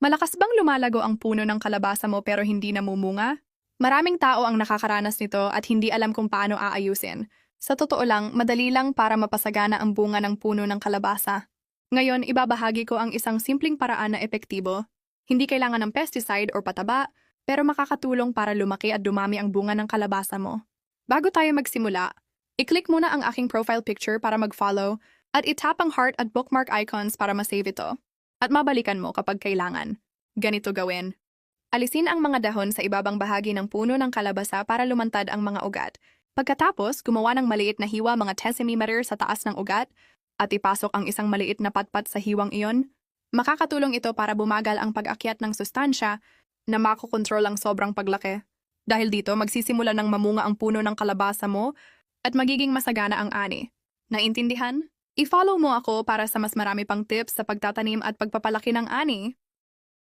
Malakas bang lumalago ang puno ng kalabasa mo pero hindi namumunga? Maraming tao ang nakakaranas nito at hindi alam kung paano aayusin. Sa totoo lang, madali lang para mapasagana ang bunga ng puno ng kalabasa. Ngayon, ibabahagi ko ang isang simpleng paraan na epektibo. Hindi kailangan ng pesticide o pataba, pero makakatulong para lumaki at dumami ang bunga ng kalabasa mo. Bago tayo magsimula, i-click muna ang aking profile picture para mag-follow at itap ang heart at bookmark icons para masave ito. At mabalikan mo kapag kailangan. Ganito gawin. Alisin ang mga dahon sa ibabang bahagi ng puno ng kalabasa para lumantad ang mga ugat. Pagkatapos, gumawa ng maliit na hiwa mga 10 cm sa taas ng ugat at ipasok ang isang maliit na patpat sa hiwang iyon. Makakatulong ito para bumagal ang pag-akyat ng sustansya na makokontrol ang sobrang paglaki. Dahil dito, magsisimula ng mamunga ang puno ng kalabasa mo at magiging masagana ang ani. Naintindihan? I-follow mo ako para sa mas marami pang tips sa pagtatanim at pagpapalaki ng ani.